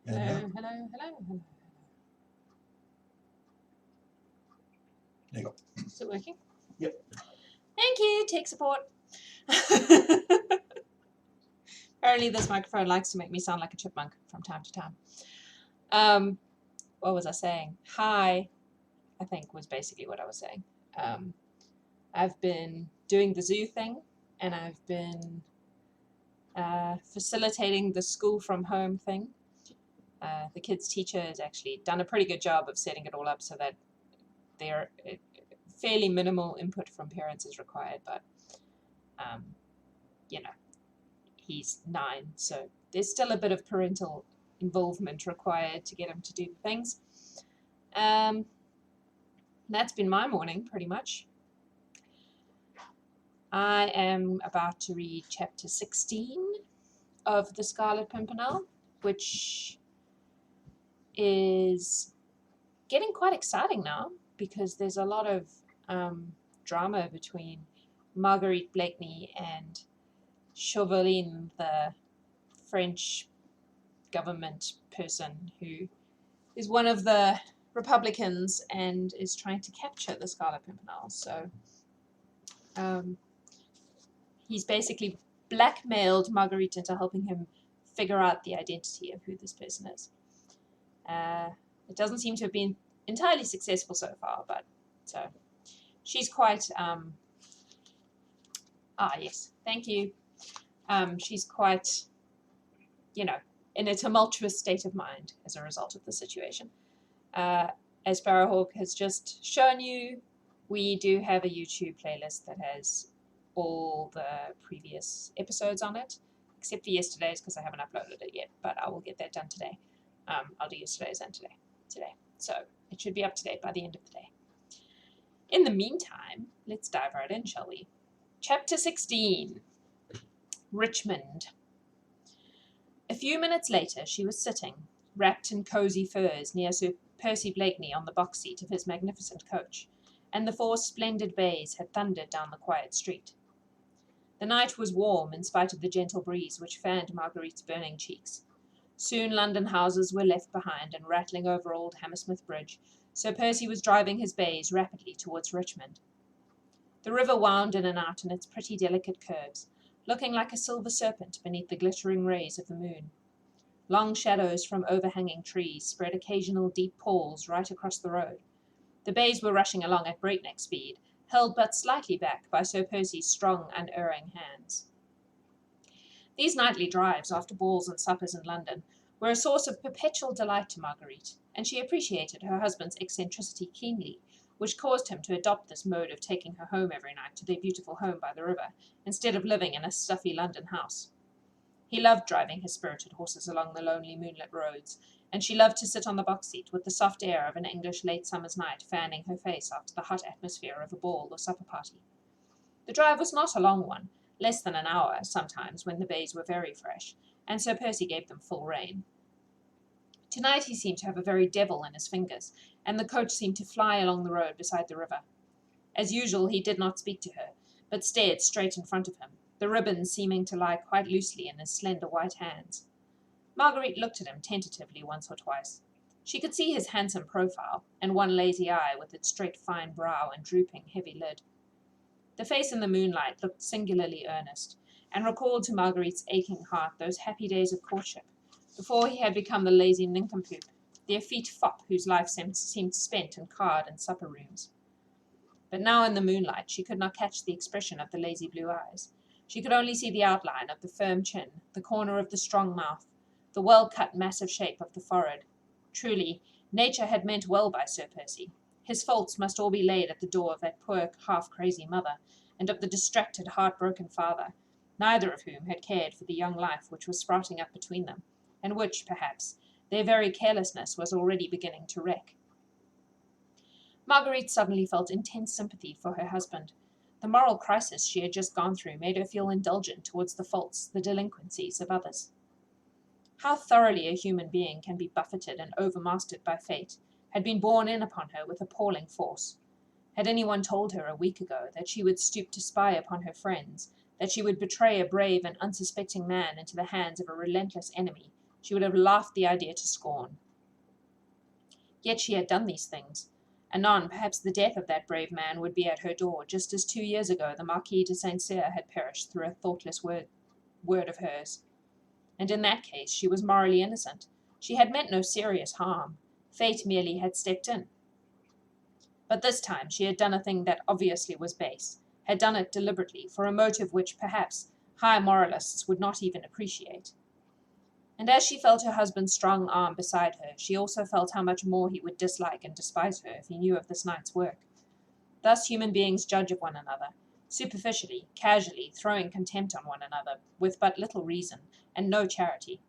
Hello, Hello. hello. There you go. Is it working? Yep. Thank you, tech support. Apparently this microphone likes to make me sound like a chipmunk from time to time. What was I saying? Hi, I think was basically what I was saying. I've been doing the zoo thing, and I've been facilitating the school from home thing. The kids' teacher has actually done a pretty good job of setting it all up so that they're fairly minimal input from parents is required, but you know, he's 9, so there's still a bit of parental involvement required to get him to do things. That's been my morning, pretty much. I am about to read chapter 16 of the Scarlet Pimpernel, which is getting quite exciting now because there's a lot of drama between Marguerite Blakeney and Chauvelin, the French government person who is one of the Republicans and is trying to capture the Scarlet Pimpernel. So he's basically blackmailed Marguerite into helping him figure out the identity of who this person is. It doesn't seem to have been entirely successful so far, but so she's quite yes, thank you. She's quite, in a tumultuous state of mind as a result of the situation. As Sparrowhawk has just shown you, we do have a YouTube playlist that has all the previous episodes on it, except for yesterday's because I haven't uploaded it yet, but I will get that done today. I'll do yesterday's and today. So it should be up to date by the end of the day. In the meantime, let's dive right in, shall we? Chapter 16, Richmond. A few minutes later, she was sitting, wrapped in cosy furs, near Sir Percy Blakeney on the box seat of his magnificent coach, and the 4 splendid bays had thundered down the quiet street. The night was warm in spite of the gentle breeze which fanned Marguerite's burning cheeks. Soon London houses were left behind, and rattling over old Hammersmith Bridge, Sir Percy was driving his bays rapidly towards Richmond. The river wound in and out in its pretty delicate curves, looking like a silver serpent beneath the glittering rays of the moon. Long shadows from overhanging trees spread occasional deep pools right across the road. The bays were rushing along at breakneck speed, held but slightly back by Sir Percy's strong, unerring hands. These nightly drives after balls and suppers in London were a source of perpetual delight to Marguerite, and she appreciated her husband's eccentricity keenly, which caused him to adopt this mode of taking her home every night to their beautiful home by the river, instead of living in a stuffy London house. He loved driving his spirited horses along the lonely moonlit roads, and she loved to sit on the box seat with the soft air of an English late summer's night fanning her face after the hot atmosphere of a ball or supper party. The drive was not a long one, less than an hour sometimes when the bays were very fresh, and Sir Percy gave them full rein. Tonight he seemed to have a very devil in his fingers, and the coach seemed to fly along the road beside the river. As usual, he did not speak to her, but stared straight in front of him, the ribbons seeming to lie quite loosely in his slender white hands. Marguerite looked at him tentatively once or twice. She could see his handsome profile, and one lazy eye with its straight fine brow and drooping heavy lid. The face in the moonlight looked singularly earnest, and recalled to Marguerite's aching heart those happy days of courtship, before he had become the lazy nincompoop, the effete fop whose life seemed spent in card and supper rooms. But now in the moonlight she could not catch the expression of the lazy blue eyes. She could only see the outline of the firm chin, the corner of the strong mouth, the well-cut massive shape of the forehead. Truly, nature had meant well by Sir Percy. His faults must all be laid at the door of that poor half-crazy mother, and of the distracted, heart-broken father, neither of whom had cared for the young life which was sprouting up between them, and which, perhaps, their very carelessness was already beginning to wreck. Marguerite suddenly felt intense sympathy for her husband. The moral crisis she had just gone through made her feel indulgent towards the faults, the delinquencies of others. How thoroughly a human being can be buffeted and overmastered by fate had been borne in upon her with appalling force. Had anyone told her a week ago that she would stoop to spy upon her friends, that she would betray a brave and unsuspecting man into the hands of a relentless enemy, She would have laughed the idea to scorn. Yet she had done these things. Anon, perhaps the death of that brave man would be at her door, just as 2 years ago the Marquis de Cyr had perished through a thoughtless word of hers. And in that case she was morally innocent. She had meant no serious harm. Fate merely had stepped in. But this time she had done a thing that obviously was base, had done it deliberately, for a motive which, perhaps, high moralists would not even appreciate. And as she felt her husband's strong arm beside her, she also felt how much more he would dislike and despise her if he knew of this night's work. Thus human beings judge of one another, superficially, casually, throwing contempt on one another, with but little reason, and no charity.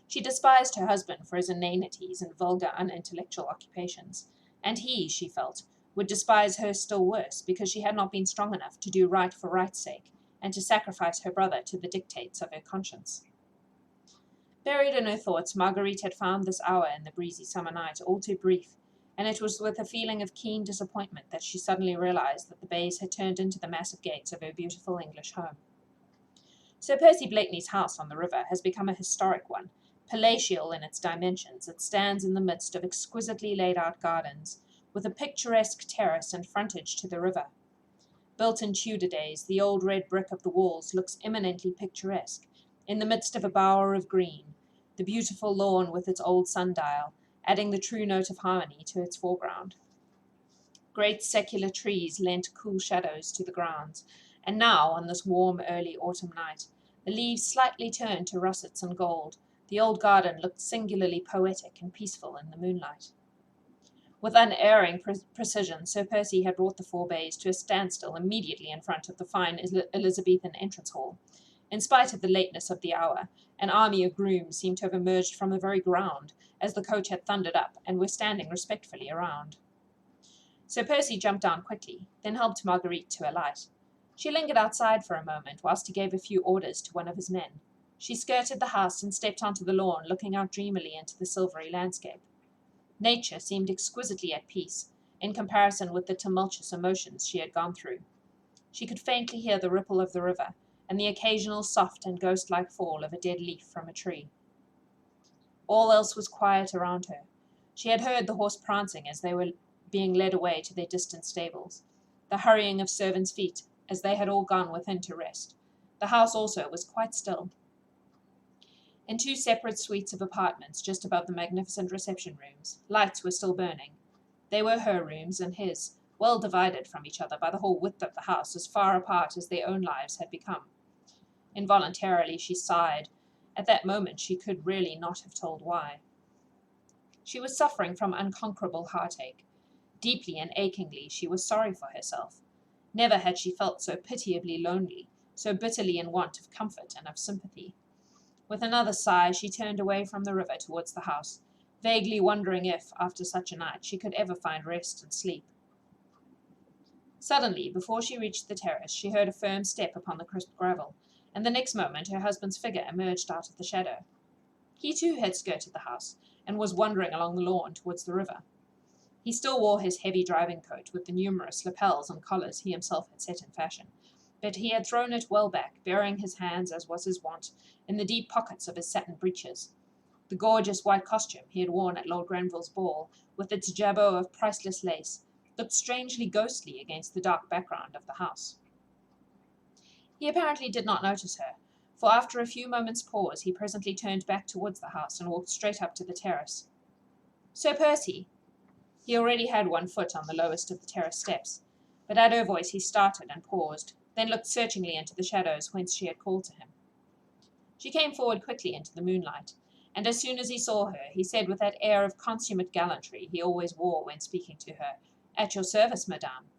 She despised her husband for his inanities and vulgar, unintellectual occupations, and he, she felt, would despise her still worse, because she had not been strong enough to do right for right's sake, and to sacrifice her brother to the dictates of her conscience. Buried in her thoughts, Marguerite had found this hour in the breezy summer night all too brief, and it was with a feeling of keen disappointment that she suddenly realized that the bays had turned into the massive gates of her beautiful English home. Sir Percy Blakeney's house on the river has become a historic one. Palatial in its dimensions, it stands in the midst of exquisitely laid-out gardens, with a picturesque terrace and frontage to the river. Built in Tudor days, the old red brick of the walls looks eminently picturesque, in the midst of a bower of green, the beautiful lawn with its old sundial, adding the true note of harmony to its foreground. Great secular trees lent cool shadows to the grounds, and now, on this warm early autumn night, the leaves slightly turned to russets and gold, the old garden looked singularly poetic and peaceful in the moonlight. With unerring precision, Sir Percy had brought the four bays to a standstill immediately in front of the fine Elizabethan entrance hall. In spite of the lateness of the hour, an army of grooms seemed to have emerged from the very ground, as the coach had thundered up, and were standing respectfully around. Sir Percy jumped down quickly, then helped Marguerite to alight. She lingered outside for a moment, whilst he gave a few orders to one of his men. She skirted the house and stepped onto the lawn, looking out dreamily into the silvery landscape. Nature seemed exquisitely at peace, in comparison with the tumultuous emotions she had gone through. She could faintly hear the ripple of the river, and the occasional soft and ghost-like fall of a dead leaf from a tree. All else was quiet around her. She had heard the horse prancing as they were being led away to their distant stables, the hurrying of servants' feet as they had all gone within to rest. The house also was quite still. In two separate suites of apartments just above the magnificent reception rooms, lights were still burning. They were her rooms and his, well divided from each other by the whole width of the house, as far apart as their own lives had become. Involuntarily she sighed. At that moment she could really not have told why. She was suffering from unconquerable heartache. Deeply and achingly she was sorry for herself. Never had she felt so pitiably lonely, so bitterly in want of comfort and of sympathy. With another sigh she turned away from the river towards the house, vaguely wondering if, after such a night, she could ever find rest and sleep. Suddenly, before she reached the terrace, she heard a firm step upon the crisp gravel, and the next moment her husband's figure emerged out of the shadow. He too had skirted the house, and was wandering along the lawn towards the river. He still wore his heavy driving coat with the numerous lapels and collars he himself had set in fashion, but he had thrown it well back, burying his hands, as was his wont, in the deep pockets of his satin breeches. The gorgeous white costume he had worn at Lord Grenville's ball, with its jabot of priceless lace, looked strangely ghostly against the dark background of the house. He apparently did not notice her, for after a few moments' pause he presently turned back towards the house and walked straight up to the terrace. "Sir Percy!" He already had one foot on the lowest of the terrace steps, but at her voice he started and paused, then looked searchingly into the shadows whence she had called to him. She came forward quickly into the moonlight, and as soon as he saw her, he said with that air of consummate gallantry he always wore when speaking to her, "At your service, madame."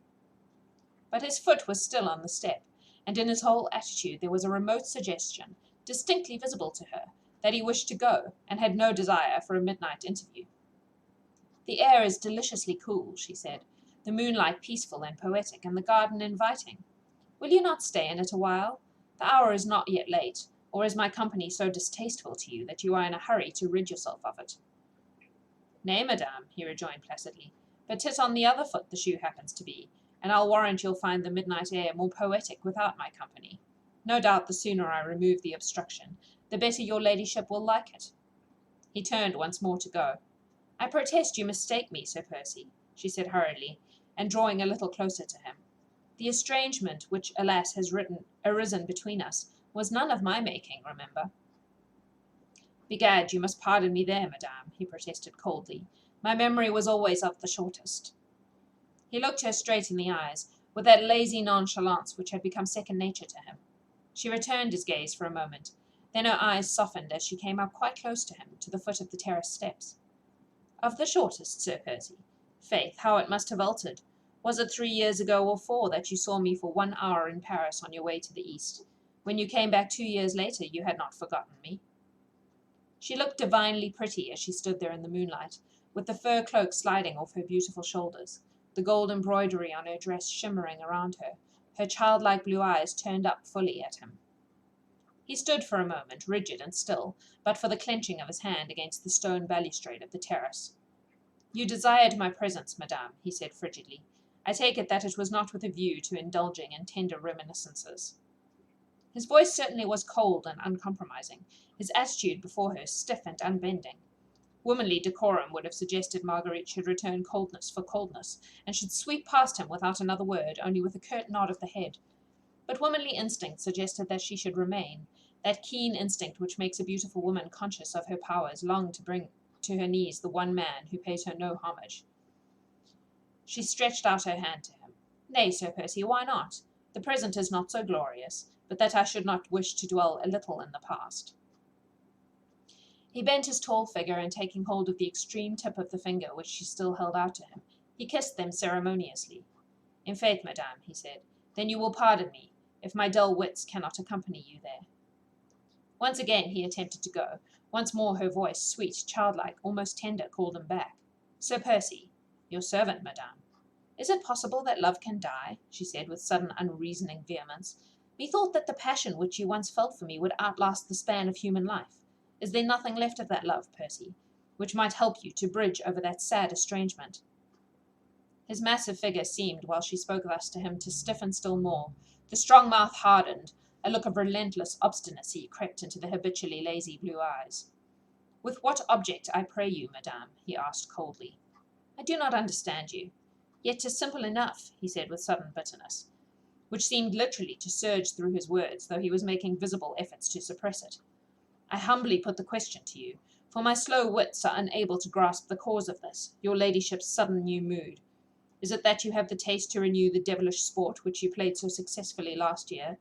But his foot was still on the step, and in his whole attitude there was a remote suggestion, distinctly visible to her, that he wished to go, and had no desire for a midnight interview. "The air is deliciously cool," she said, "the moonlight peaceful and poetic, and the garden inviting. Will you not stay in it a while? The hour is not yet late, or is my company so distasteful to you that you are in a hurry to rid yourself of it?" "Nay, madame," he rejoined placidly, "but 'tis on the other foot the shoe happens to be, and I'll warrant you'll find the midnight air more poetic without my company. No doubt the sooner I remove the obstruction, the better your ladyship will like it. He turned once more to go. I protest you mistake me, Sir Percy, she said hurriedly, and drawing a little closer to him. The estrangement which, alas, has arisen between us was none of my making, remember. Begad, you must pardon me there, madame, he protested coldly. My memory was always of the shortest. He looked her straight in the eyes, with that lazy nonchalance which had become second nature to him. She returned his gaze for a moment, then her eyes softened as she came up quite close to him, to the foot of the terrace steps. Of the shortest, Sir Percy? Faith, how it must have altered! Was it 3 years ago or 4 that you saw me for 1 hour in Paris on your way to the east? When you came back 2 years later, you had not forgotten me. She looked divinely pretty as she stood there in the moonlight, with the fur cloak sliding off her beautiful shoulders, the gold embroidery on her dress shimmering around her childlike blue eyes turned up fully at him. He stood for a moment, rigid and still, but for the clenching of his hand against the stone balustrade of the terrace. You desired my presence, madame, he said frigidly. I take it that it was not with a view to indulging in tender reminiscences. His voice certainly was cold and uncompromising, his attitude before her stiff and unbending. Womanly decorum would have suggested Marguerite should return coldness for coldness, and should sweep past him without another word, only with a curt nod of the head. But womanly instinct suggested that she should remain, that keen instinct which makes a beautiful woman conscious of her powers long to bring to her knees the one man who pays her no homage. She stretched out her hand to him. Nay, Sir Percy, why not? The present is not so glorious, but that I should not wish to dwell a little in the past. He bent his tall figure, and taking hold of the extreme tip of the finger which she still held out to him, he kissed them ceremoniously. In faith, madame, he said, then you will pardon me, if my dull wits cannot accompany you there. Once again he attempted to go. Once more her voice, sweet, childlike, almost tender, called him back. Sir Percy, your servant, madame. Is it possible that love can die? She said with sudden unreasoning vehemence. Methought that the passion which you once felt for me would outlast the span of human life. Is there nothing left of that love, Percy, which might help you to bridge over that sad estrangement? His massive figure seemed, while she spoke thus to him, to stiffen still more. The strong mouth hardened. A look of relentless obstinacy crept into the habitually lazy blue eyes. With what object, I pray you, madame? He asked coldly. I do not understand you. Yet 'tis simple enough, he said with sudden bitterness, which seemed literally to surge through his words, though he was making visible efforts to suppress it. I humbly put the question to you, for my slow wits are unable to grasp the cause of this, your ladyship's sudden new mood. Is it that you have the taste to renew the devilish sport which you played so successfully last year?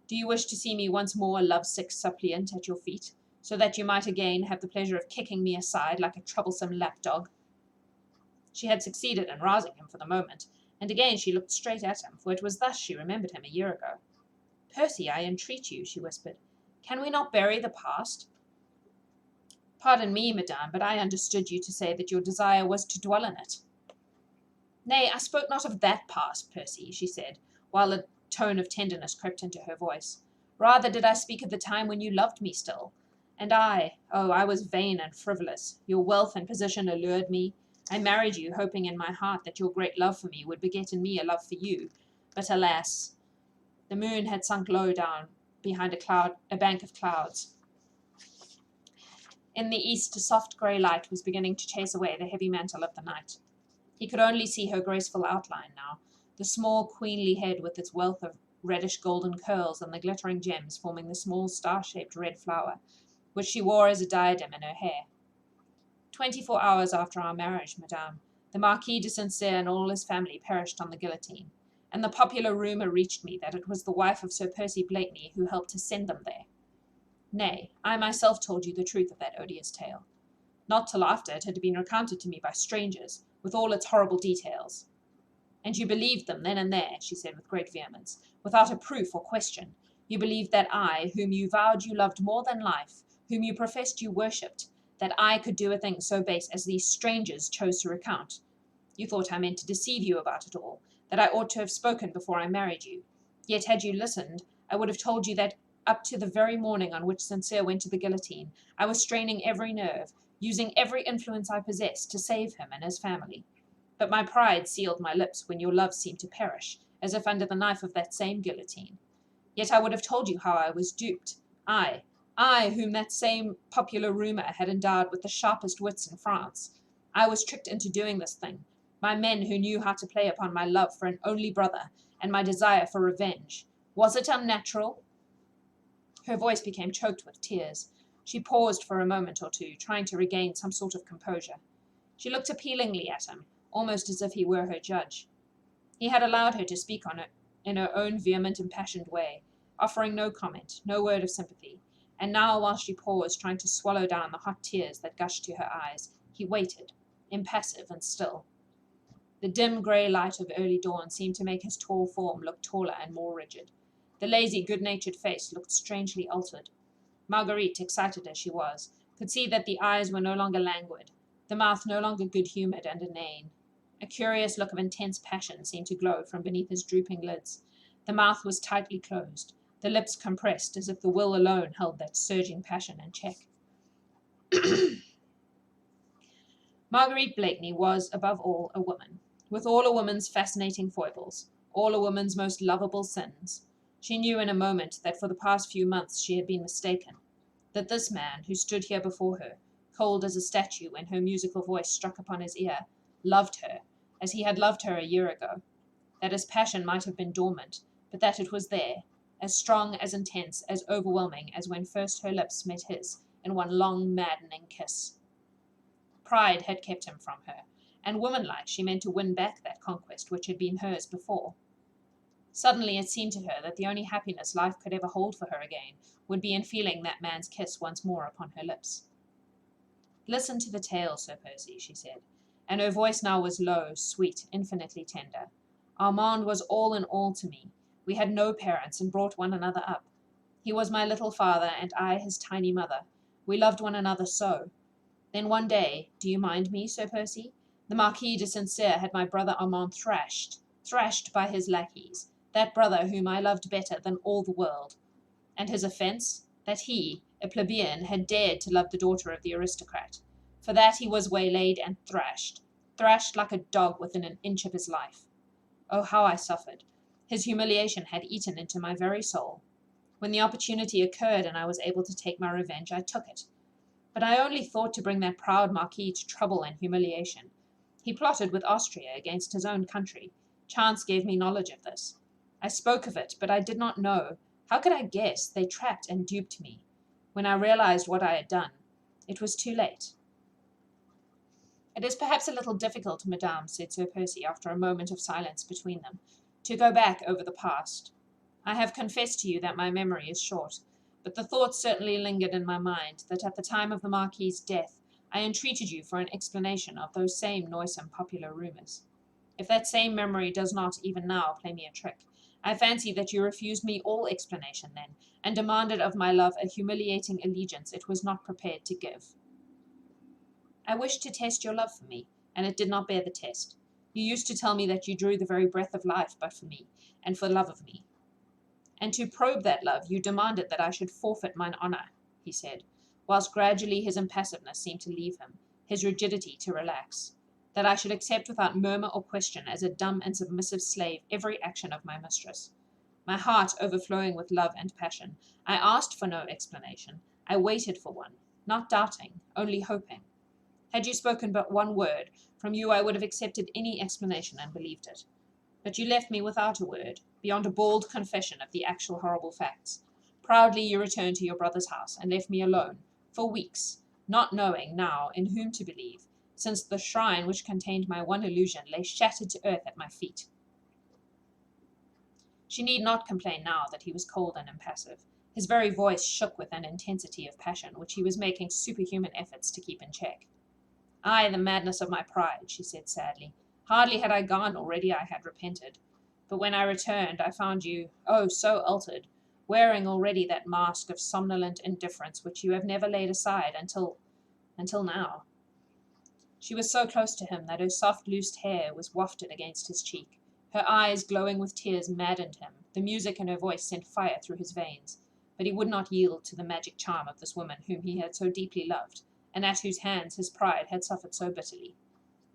Do you wish to see me once more a love-sick suppliant at your feet, so that you might again have the pleasure of kicking me aside like a troublesome lapdog? She had succeeded in rousing him for the moment, and again she looked straight at him, for it was thus she remembered him a year ago. Percy, I entreat you, she whispered, can we not bury the past? Pardon me, madame, but I understood you to say that your desire was to dwell in it. Nay, I spoke not of that past, Percy, she said, while a tone of tenderness crept into her voice. Rather did I speak of the time when you loved me still. And I was vain and frivolous. Your wealth and position allured me. I married you, hoping in my heart that your great love for me would beget in me a love for you. But alas, the moon had sunk low down behind a bank of clouds. In the east, a soft grey light was beginning to chase away the heavy mantle of the night. He could only see her graceful outline now, the small queenly head with its wealth of reddish golden curls and the glittering gems forming the small star-shaped red flower, which she wore as a diadem in her hair. 24 hours after our marriage, madame, the Marquis de Cyr and all his family perished on the guillotine, and the popular rumour reached me that it was the wife of Sir Percy Blakeney who helped to send them there. Nay, I myself told you the truth of that odious tale. Not till after it had been recounted to me by strangers, with all its horrible details. And you believed them then and there, she said with great vehemence, without a proof or question. You believed that I, whom you vowed you loved more than life, whom you professed you worshipped, that I could do a thing so base as these strangers chose to recount. You thought I meant to deceive you about it all, that I ought to have spoken before I married you. Yet had you listened, I would have told you that up to the very morning on which St. Cyr went to the guillotine, I was straining every nerve, using every influence I possessed to save him and his family. But my pride sealed my lips when your love seemed to perish, as if under the knife of that same guillotine. Yet I would have told you how I was duped, I, I, whom that same popular rumour had endowed with the sharpest wits in France. I was tricked into doing this thing, by men who knew how to play upon my love for an only brother, and my desire for revenge. Was it unnatural? Her voice became choked with tears. She paused for a moment or two, trying to regain some sort of composure. She looked appealingly at him, almost as if he were her judge. He had allowed her to speak on it in her own vehement, impassioned way, offering no comment, no word of sympathy. And now, while she paused, trying to swallow down the hot tears that gushed to her eyes, he waited, impassive and still. The dim grey light of early dawn seemed to make his tall form look taller and more rigid. The lazy, good-natured face looked strangely altered. Marguerite, excited as she was, could see that the eyes were no longer languid, the mouth no longer good-humoured and inane. A curious look of intense passion seemed to glow from beneath his drooping lids. The mouth was tightly closed, the lips compressed as if the will alone held that surging passion in check. Marguerite Blakeney was, above all, a woman, with all a woman's fascinating foibles, all a woman's most lovable sins. She knew in a moment that for the past few months she had been mistaken, that this man, who stood here before her, cold as a statue when her musical voice struck upon his ear, loved her, as he had loved her a year ago, that his passion might have been dormant, but that it was there, as strong, as intense, as overwhelming as when first her lips met his in one long, maddening kiss. Pride had kept him from her, and womanlike she meant to win back that conquest which had been hers before. Suddenly it seemed to her that the only happiness life could ever hold for her again would be in feeling that man's kiss once more upon her lips. "Listen to the tale, Sir Percy," she said, and her voice now was low, sweet, infinitely tender. "Armand was all in all to me. We had no parents and brought one another up. He was my little father and I his tiny mother. We loved one another so. Then one day, do you mind me, Sir Percy? The Marquis de Cyr had my brother Armand thrashed by his lackeys, that brother whom I loved better than all the world. And his offence? That he, a plebeian, had dared to love the daughter of the aristocrat. For that he was waylaid and thrashed like a dog within an inch of his life. Oh, how I suffered! His humiliation had eaten into my very soul. When the opportunity occurred and I was able to take my revenge, I took it. But I only thought to bring that proud Marquis to trouble and humiliation. He plotted with Austria against his own country. Chance gave me knowledge of this. I spoke of it, but I did not know. How could I guess? They trapped and duped me. When I realized what I had done, it was too late." "It is perhaps a little difficult, madame," said Sir Percy, after a moment of silence between them, "to go back over the past. I have confessed to you that my memory is short, but the thought certainly lingered in my mind that at the time of the Marquis's death I entreated you for an explanation of those same noisome popular rumours. If that same memory does not, even now, play me a trick, I fancy that you refused me all explanation then, and demanded of my love a humiliating allegiance it was not prepared to give. I wished to test your love for me, and it did not bear the test. You used to tell me that you drew the very breath of life but for me, and for love of me. And to probe that love, you demanded that I should forfeit mine honour," he said, whilst gradually his impassiveness seemed to leave him, his rigidity to relax, "that I should accept without murmur or question as a dumb and submissive slave every action of my mistress. My heart overflowing with love and passion, I asked for no explanation. I waited for one, not doubting, only hoping. Had you spoken but one word, from you I would have accepted any explanation and believed it. But you left me without a word, beyond a bald confession of the actual horrible facts. Proudly you returned to your brother's house, and left me alone, for weeks, not knowing, now, in whom to believe, since the shrine which contained my one illusion lay shattered to earth at my feet." She need not complain now that he was cold and impassive. His very voice shook with an intensity of passion which he was making superhuman efforts to keep in check. "Ay, the madness of my pride," she said sadly. "Hardly had I gone already I had repented. But when I returned I found you, oh, so altered, wearing already that mask of somnolent indifference which you have never laid aside until now." She was so close to him that her soft loosed hair was wafted against his cheek. Her eyes, glowing with tears, maddened him. The music in her voice sent fire through his veins. But he would not yield to the magic charm of this woman whom he had so deeply loved, and at whose hands his pride had suffered so bitterly.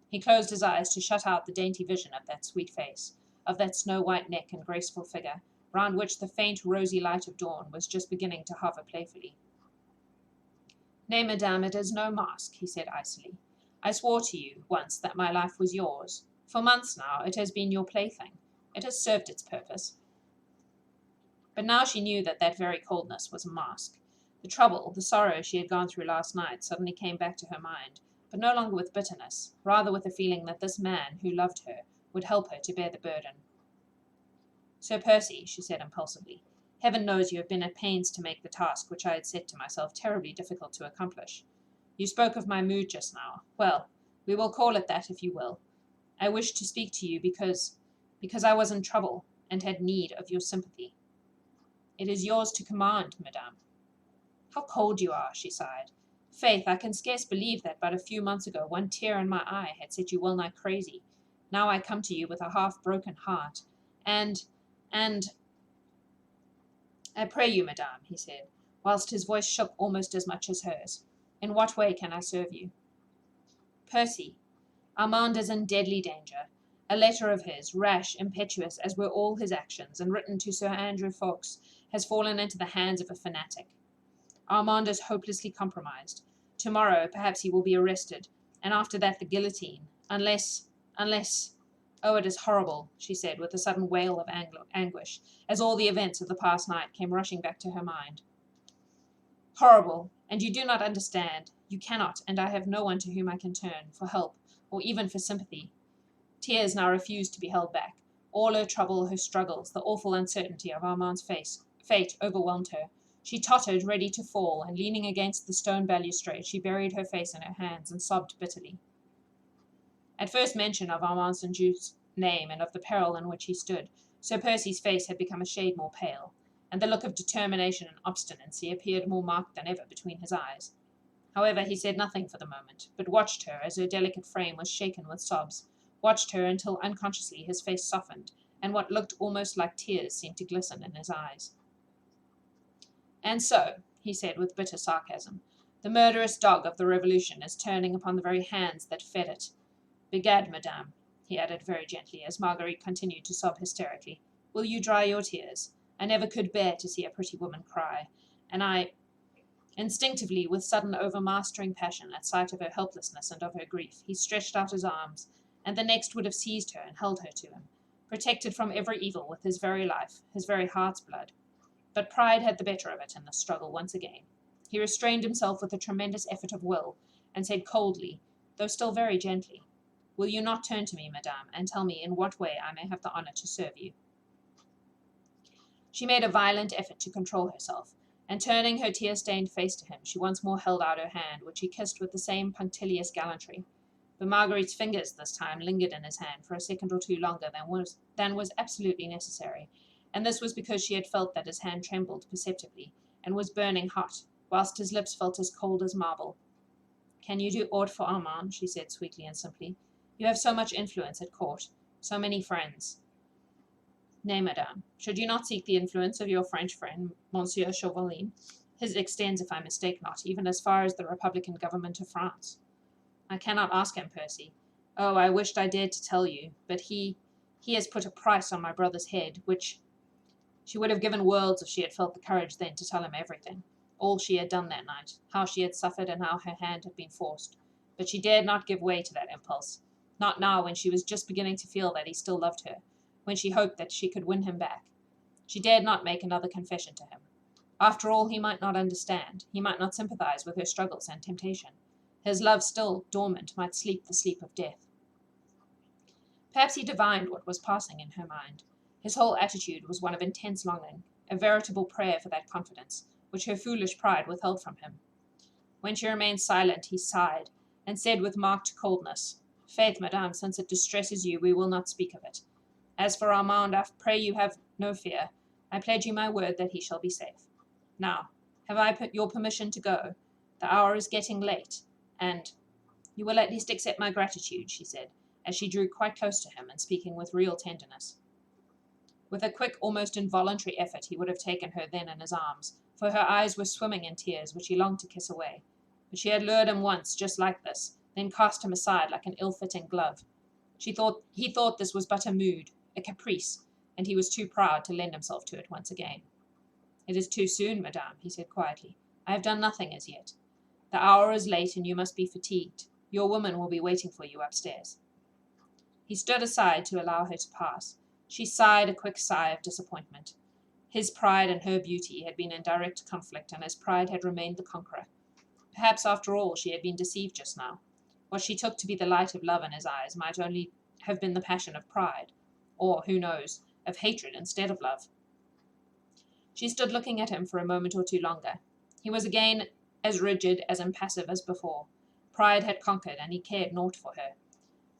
He closed his eyes to shut out the dainty vision of that sweet face, of that snow-white neck and graceful figure, round which the faint rosy light of dawn was just beginning to hover playfully. Nay, madame, it is no mask, he said icily. I swore to you once that my life was yours. For months now it has been your plaything. It has served its purpose. But now she knew that that very coldness was a mask. The trouble, the sorrow she had gone through last night suddenly came back to her mind, but no longer with bitterness, rather with the feeling that this man who loved her would help her to bear the burden. Sir Percy, she said impulsively, heaven knows you have been at pains to make the task which I had set to myself terribly difficult to accomplish. You spoke of my mood just now. Well, we will call it that if you will. I wished to speak to you because I was in trouble and had need of your sympathy. It is yours to command, madame. How cold you are, she sighed. Faith, I can scarce believe that but a few months ago one tear in my eye had set you well nigh crazy. Now I come to you with a half-broken heart, and I pray you, madame, he said, whilst his voice shook almost as much as hers, in what way can I serve you? Percy, Armand is in deadly danger. A letter of his, rash, impetuous as were all his actions, and written to Sir Andrew Ffoulkes, has fallen into the hands of a fanatic. Armand is hopelessly compromised. Tomorrow, perhaps he will be arrested, and after that the guillotine, unless... Oh, it is horrible, she said, with a sudden wail of anguish, as all the events of the past night came rushing back to her mind. Horrible, and you do not understand. You cannot, and I have no one to whom I can turn, for help, or even for sympathy. Tears now refused to be held back. All her trouble, her struggles, the awful uncertainty of Armand's fate overwhelmed her. She tottered, ready to fall, and leaning against the stone balustrade, she buried her face in her hands and sobbed bitterly. At first mention of Armand St. Just's name and of the peril in which he stood, Sir Percy's face had become a shade more pale, and the look of determination and obstinacy appeared more marked than ever between his eyes. However, he said nothing for the moment, but watched her as her delicate frame was shaken with sobs, watched her until unconsciously his face softened, and what looked almost like tears seemed to glisten in his eyes. And so, he said with bitter sarcasm, the murderous dog of the Revolution is turning upon the very hands that fed it. Begad, madame, he added very gently, as Marguerite continued to sob hysterically, will you dry your tears? I never could bear to see a pretty woman cry, and I... Instinctively, with sudden overmastering passion at sight of her helplessness and of her grief, he stretched out his arms, and the next would have seized her and held her to him, protected from every evil with his very life, his very heart's blood. But pride had the better of it in the struggle once again. He restrained himself with a tremendous effort of will, and said coldly, though still very gently, will you not turn to me, madame, and tell me in what way I may have the honour to serve you? She made a violent effort to control herself, and turning her tear-stained face to him, she once more held out her hand, which he kissed with the same punctilious gallantry. But Marguerite's fingers this time lingered in his hand for a second or two longer than was absolutely necessary, and this was because she had felt that his hand trembled perceptibly, and was burning hot, whilst his lips felt as cold as marble. Can you do aught for Armand? She said sweetly and simply. You have so much influence at court, so many friends. Nay, madame, should you not seek the influence of your French friend, Monsieur Chauvelin? His extends, if I mistake not, even as far as the Republican government of France. I cannot ask him, Percy. Oh, I wished I dared to tell you, but he has put a price on my brother's head, which... She would have given worlds if she had felt the courage then to tell him everything, all she had done that night, how she had suffered and how her hand had been forced. But she dared not give way to that impulse, not now when she was just beginning to feel that he still loved her, when she hoped that she could win him back. She dared not make another confession to him. After all, he might not understand, he might not sympathize with her struggles and temptation. His love still dormant might sleep the sleep of death. Perhaps he divined what was passing in her mind. His whole attitude was one of intense longing, a veritable prayer for that confidence, which her foolish pride withheld from him. When she remained silent, he sighed, and said with marked coldness, Faith, madame, since it distresses you, we will not speak of it. As for Armand, I pray you have no fear. I pledge you my word that he shall be safe. Now, have I your permission to go? The hour is getting late, and you will at least accept my gratitude, she said, as she drew quite close to him and speaking with real tenderness. With a quick, almost involuntary effort, he would have taken her then in his arms, for her eyes were swimming in tears, which he longed to kiss away. But she had lured him once, just like this, then cast him aside like an ill-fitting glove. He thought this was but a mood, a caprice, and he was too proud to lend himself to it once again. It is too soon, madame, he said quietly. I have done nothing as yet. The hour is late and you must be fatigued. Your woman will be waiting for you upstairs. He stood aside to allow her to pass. She sighed a quick sigh of disappointment. His pride and her beauty had been in direct conflict, and his pride had remained the conqueror. Perhaps, after all, she had been deceived just now. What she took to be the light of love in his eyes might only have been the passion of pride, or, who knows, of hatred instead of love. She stood looking at him for a moment or two longer. He was again as rigid, as impassive as before. Pride had conquered, and he cared naught for her.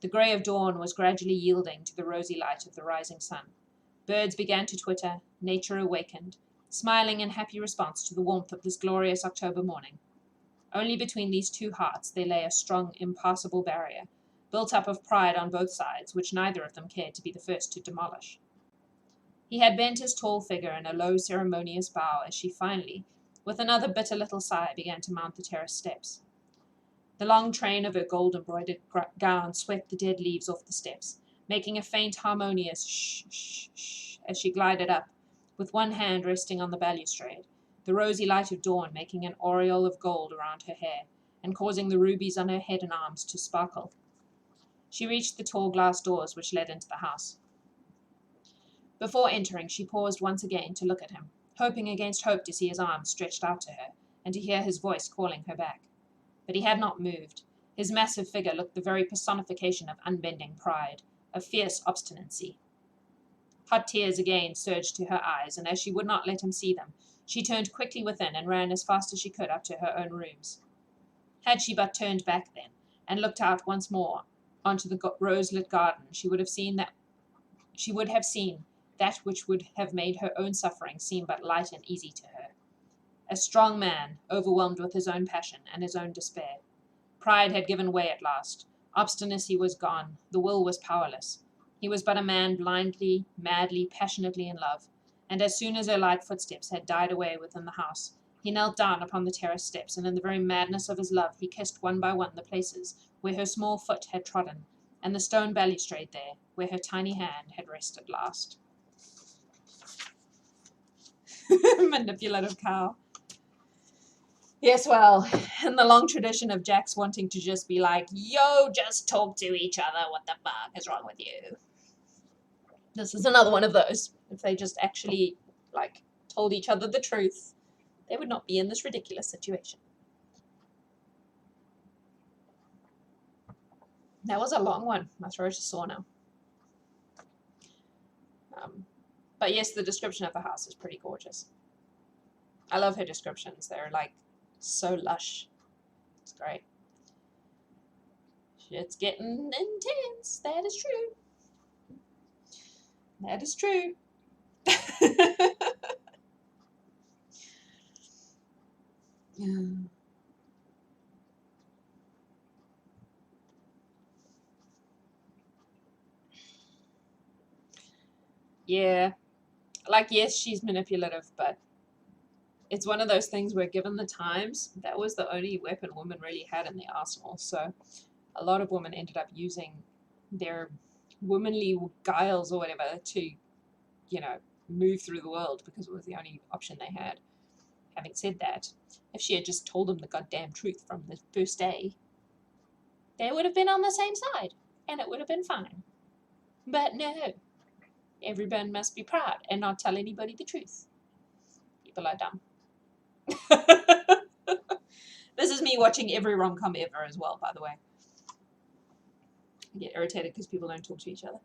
The grey of dawn was gradually yielding to the rosy light of the rising sun. Birds began to twitter, nature awakened, smiling in happy response to the warmth of this glorious October morning. Only between these two hearts there lay a strong, impassable barrier, built up of pride on both sides, which neither of them cared to be the first to demolish. He had bent his tall figure in a low, ceremonious bow as she finally, with another bitter little sigh, began to mount the terrace steps. The long train of her gold-embroidered gown swept the dead leaves off the steps, making a faint, harmonious shh as she glided up, with one hand resting on the balustrade, the rosy light of dawn making an aureole of gold around her hair, and causing the rubies on her head and arms to sparkle. She reached the tall glass doors which led into the house. Before entering, she paused once again to look at him, hoping against hope to see his arms stretched out to her, and to hear his voice calling her back. But he had not moved. His massive figure looked the very personification of unbending pride, of fierce obstinacy. Hot tears again surged to her eyes, and as she would not let him see them, she turned quickly within and ran as fast as she could up to her own rooms. Had she but turned back then, and looked out once more onto the rose-lit garden, she would have seen that which would have made her own suffering seem but light and easy to her. A strong man, overwhelmed with his own passion and his own despair. Pride had given way at last. Obstinacy was gone. The will was powerless. He was but a man blindly, madly, passionately in love, and as soon as her light footsteps had died away within the house, he knelt down upon the terrace steps, and in the very madness of his love he kissed one by one the places where her small foot had trodden, and the stone balustrade there, where her tiny hand had rested last. Manipulative cow. Yes, well, in the long tradition of Jack's wanting to just be like, yo, just talk to each other, what the fuck is wrong with you? This is another one of those. If they just actually, told each other the truth, they would not be in this ridiculous situation. That was a long one. My throat is sore now. But yes, the description of the house is pretty gorgeous. I love her descriptions. They're, so lush. It's great. It's getting intense. That is true. That is true. Yeah. Yes, she's manipulative, but it's one of those things where, given the times, that was the only weapon women really had in the arsenal. So a lot of women ended up using their womanly guiles or whatever to, move through the world, because it was the only option they had. Having said that, if she had just told them the goddamn truth from the first day, they would have been on the same side, and it would have been fine. But no. Everyone must be proud and not tell anybody the truth. People are dumb. This is me watching every rom-com ever as well, by the way. I get irritated because people don't talk to each other.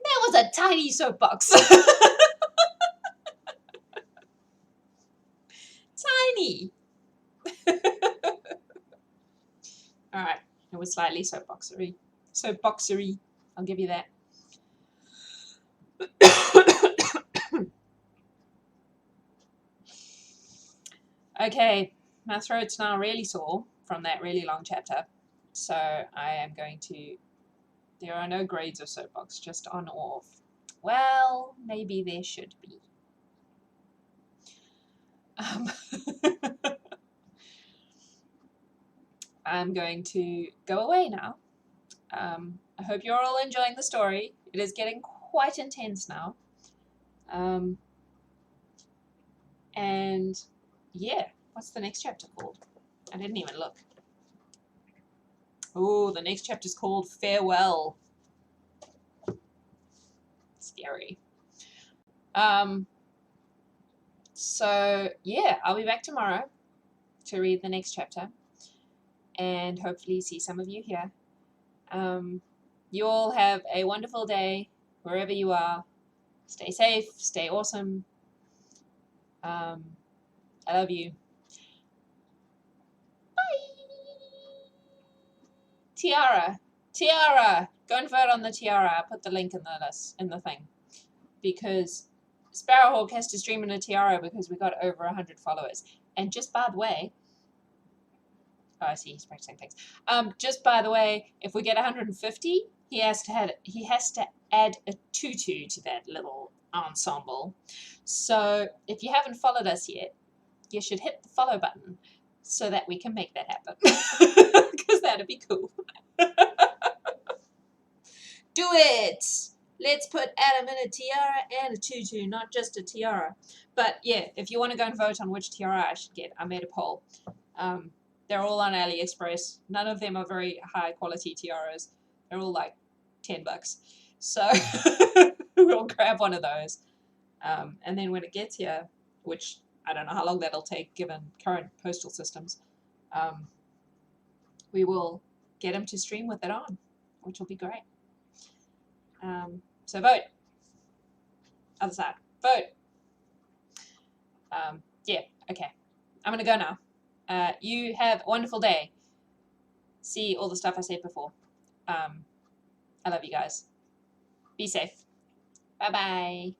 That was a tiny soapbox. Tiny. Alright, it was slightly soapboxery. Soapboxery, I'll give you that. Okay, my throat's now really sore from that really long chapter, so I am going to... There are no grades of soapbox, just on or off. Well, maybe there should be. I'm going to go away now. I hope you're all enjoying the story. It is getting quite intense now. And yeah, what's the next chapter called? I didn't even look. Oh, the next chapter's called Farewell. Scary. So yeah, I'll be back tomorrow to read the next chapter and hopefully see some of you here. You all have a wonderful day wherever you are. Stay safe, stay awesome. I love you. Bye. Tiara, go and vote on the tiara. I put the link in the thing, because Sparrowhawk has to stream in a tiara because we got over 100 followers. And just by the way, oh, I see he's practicing things. Just by the way, if we get 150, he has to add a tutu to that little ensemble. So if you haven't followed us yet, you should hit the follow button so that we can make that happen. Because that'd be cool. Do it! Let's put Adam in a tiara and a tutu, not just a tiara. But yeah, if you want to go and vote on which tiara I should get, I made a poll. They're all on AliExpress. None of them are very high quality tiaras. They're all like $10. So we'll grab one of those. And then when it gets here, which I don't know how long that'll take given current postal systems, we will get him to stream with it on, which will be great. So vote. Other side. Vote. Yeah, okay. I'm going to go now. You have a wonderful day. See all the stuff I said before. I love you guys. Be safe. Bye-bye.